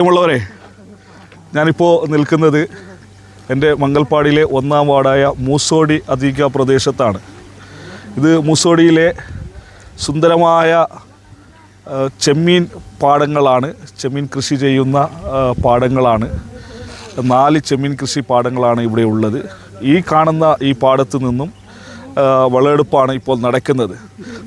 പ്രിയമുള്ളവരെ, ഞാനിപ്പോൾ നിൽക്കുന്നത് എൻ്റെ മംഗൽപാടിയിലെ 1-ാം വാർഡായ മൂസോടി അധീക പ്രദേശത്താണ്. ഇത് മൂസോടിയിലെ സുന്ദരമായ ചെമ്മീൻ പാടങ്ങളാണ്, ചെമ്മീൻ കൃഷി ചെയ്യുന്ന പാടങ്ങളാണ്. 4 ചെമ്മീൻ കൃഷി പാടങ്ങളാണ് ഇവിടെ ഉള്ളത്. ഈ കാണുന്ന ഈ പാടത്തു നിന്നും വിളവെടുപ്പാണ് ഇപ്പോൾ നടക്കുന്നത്.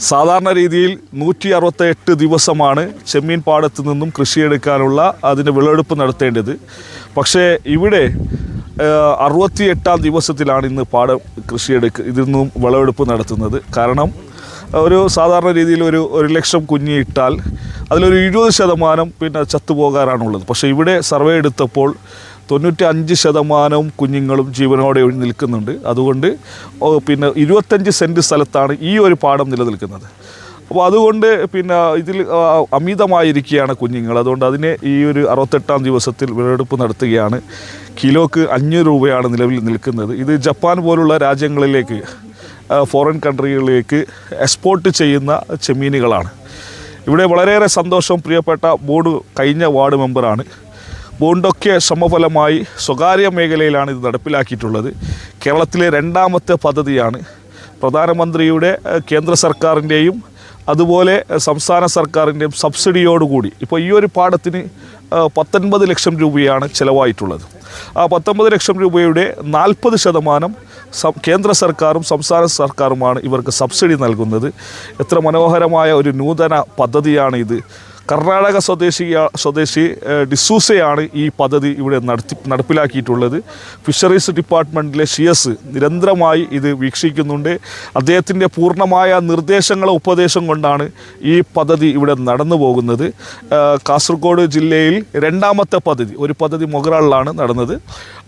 സാധാരണ രീതിയിൽ 168 ദിവസമാണ് ചെമ്മീൻ പാടത്തു നിന്നും കൃഷിയെടുക്കാനുള്ള അതിൻ്റെ വിളവെടുപ്പ് നടത്തേണ്ടത്. പക്ഷേ ഇവിടെ 68-ാം ദിവസത്തിലാണ് ഇന്ന് ഇതിൽ നിന്നും വിളവെടുപ്പ് നടത്തുന്നത്. കാരണം ഒരു സാധാരണ രീതിയിൽ ഒരു 1 ലക്ഷം കുഞ്ഞി ഇട്ടാൽ അതിലൊരു 20% പിന്നെ ചത്തുപോകാറാണുള്ളത്. പക്ഷേ ഇവിടെ സർവേ എടുത്തപ്പോൾ 95% കുഞ്ഞുങ്ങളും ജീവനോടെ നിൽക്കുന്നുണ്ട്. അതുകൊണ്ട് പിന്നെ 25 സെൻറ്റ് സ്ഥലത്താണ് ഈ ഒരു പാടം നിലനിൽക്കുന്നത്. അപ്പോൾ അതുകൊണ്ട് പിന്നെ ഇതിൽ അമിതമായിരിക്കുകയാണ് കുഞ്ഞുങ്ങൾ. അതുകൊണ്ട് അതിനെ ഈ ഒരു 68-ാം ദിവസത്തിൽ വിളവെടുപ്പ് നടത്തുകയാണ്. കിലോക്ക് 500 രൂപയാണ് നിലവിൽ നിൽക്കുന്നത്. ഇത് ജപ്പാൻ പോലുള്ള രാജ്യങ്ങളിലേക്ക്, ഫോറിൻ കൺട്രികളിലേക്ക് എക്സ്പോർട്ട് ചെയ്യുന്ന ചെമ്മീനുകളാണ്. ഇവിടെ വളരെയേറെ സന്തോഷം. പ്രിയപ്പെട്ട കഴിഞ്ഞ വാർഡ് മെമ്പറാണ്. ബോണ്ടൊക്കെ ശ്രമഫലമായി സ്വകാര്യ മേഖലയിലാണ് ഇത് നടപ്പിലാക്കിയിട്ടുള്ളത്. കേരളത്തിലെ 2ാമത്തെ പദ്ധതിയാണ്. പ്രധാനമന്ത്രിയുടെ, കേന്ദ്ര സർക്കാരിൻ്റെയും അതുപോലെ സംസ്ഥാന സർക്കാരിൻ്റെയും സബ്സിഡിയോടുകൂടി ഇപ്പോൾ ഈ ഒരു പാടത്തിന് 19 ലക്ഷം രൂപയാണ് ചിലവായിട്ടുള്ളത്. ആ 19 ലക്ഷം രൂപയുടെ 40% കേന്ദ്ര സർക്കാരും സംസ്ഥാന സർക്കാരുമാണ് ഇവർക്ക് സബ്സിഡി നൽകുന്നത്. എത്ര മനോഹരമായ ഒരു നൂതന പദ്ധതിയാണ് ഇത്. കർണാടക സ്വദേശി ഡിസൂസയാണ് ഈ പദ്ധതി ഇവിടെ നടപ്പിലാക്കിയിട്ടുള്ളത്. ഫിഷറീസ് ഡിപ്പാർട്ട്മെൻറ്റിലെ CS നിരന്തരമായി ഇത് വീക്ഷിക്കുന്നുണ്ട്. അദ്ദേഹത്തിൻ്റെ പൂർണ്ണമായ നിർദ്ദേശങ്ങളും ഉപദേശം കൊണ്ടാണ് ഈ പദ്ധതി ഇവിടെ നടന്നു പോകുന്നത്. കാസർഗോഡ് ജില്ലയിൽ 2ാമത്തെ പദ്ധതി, ഒരു പദ്ധതി മൊഗ്രാളിലാണ് നടന്നത്.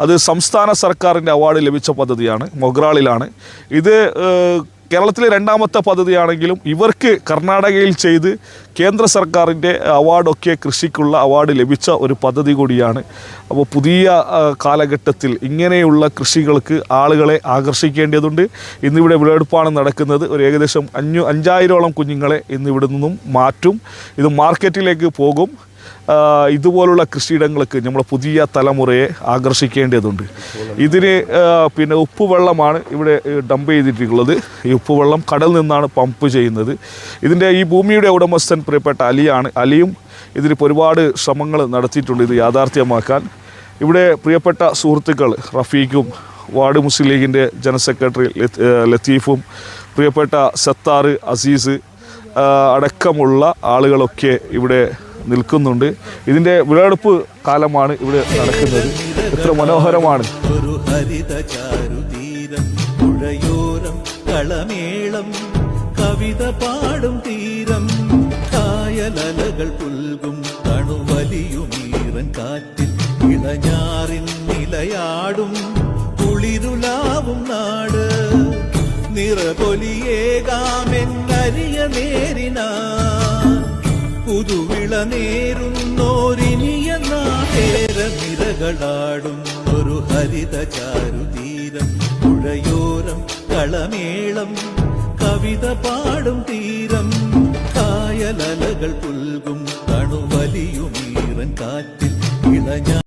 അത് സംസ്ഥാന സർക്കാരിൻ്റെ അവാർഡ് ലഭിച്ച പദ്ധതിയാണ്, മൊഗ്രാളിലാണ്. ഇത് കേരളത്തിലെ 2ാമത്തെ പദ്ധതിയാണെങ്കിലും ഇവർക്ക് കർണാടകയിൽ ചെയ്ത് കേന്ദ്ര സർക്കാരിൻ്റെ അവാർഡൊക്കെ കൃഷിക്കുള്ള അവാർഡ് ലഭിച്ച ഒരു പദ്ധതി കൂടിയാണ്. അപ്പോൾ പുതിയ കാലഘട്ടത്തിൽ ഇങ്ങനെയുള്ള കൃഷികൾക്ക് ആളുകളെ ആകർഷിക്കേണ്ടതുണ്ട്. ഇന്നിവിടെ വിളവെടുപ്പാണ് നടക്കുന്നത്. ഒരു ഏകദേശം 5000ഓളം കുഞ്ഞുങ്ങളെ ഇന്നിവിടെ നിന്നും മാറ്റും. ഇത് മാർക്കറ്റിലേക്ക് പോകും. ഇതുപോലുള്ള കൃഷിയിടങ്ങൾക്ക് നമ്മൾ പുതിയ തലമുറയെ ആകർഷിക്കേണ്ടതുണ്ട്. ഇതിന് പിന്നെ ഉപ്പുവെള്ളമാണ് ഇവിടെ ഡംപ് ചെയ്തിട്ടുള്ളത്. ഈ ഉപ്പുവെള്ളം കടലിൽ നിന്നാണ് പമ്പ് ചെയ്യുന്നത്. ഇതിൻ്റെ ഈ ഭൂമിയുടെ ഉടമസ്ഥൻ പ്രിയപ്പെട്ട അലിയാണ്. അലിയും ഇതിലിപ്പോൾ ഒരുപാട് ശ്രമങ്ങൾ നടത്തിയിട്ടുണ്ട് ഇത് യാഥാർത്ഥ്യമാക്കാൻ. ഇവിടെ പ്രിയപ്പെട്ട സുഹൃത്തുക്കൾ റഫീഖും, വാർഡ് മുസ്ലിം ലീഗിൻ്റെ ജനറൽ സെക്രട്ടറി ലത്തീഫും, പ്രിയപ്പെട്ട സത്താർ, അസീസ് അടക്കമുള്ള ആളുകളൊക്കെ ഇവിടെ നിൽക്കുന്നുണ്ട്. ഇതിൻ്റെ വിളവെടുപ്പ് കാലമാണ് ഇവിടെ നടക്കുന്നത്. എത്ര മനോഹരമാണ്. ഒരു ഹരിത ചാരുതീരം, പുഴയോരം കളമേളം, കവിത പാടും തീരം, കായലലകൾ പുൽകും തണുവലിയുമീറൻ കാറ്റിൽ, ഇളഞ്ഞാറിൻ നിലയാടും കുളിരുലാവും നാട്, നിറപൊലിയേകാമെന്നരിയ നേരിനാ പുതുവിള നേരുന്നോരിനിയ നിരകളാടും ഒരു ഹരിത ചാരുതീരം, പുഴയോരം കളമേളം, കവിത പാടും തീരം, കായലലകൾ പുൽകും തണുവലിയും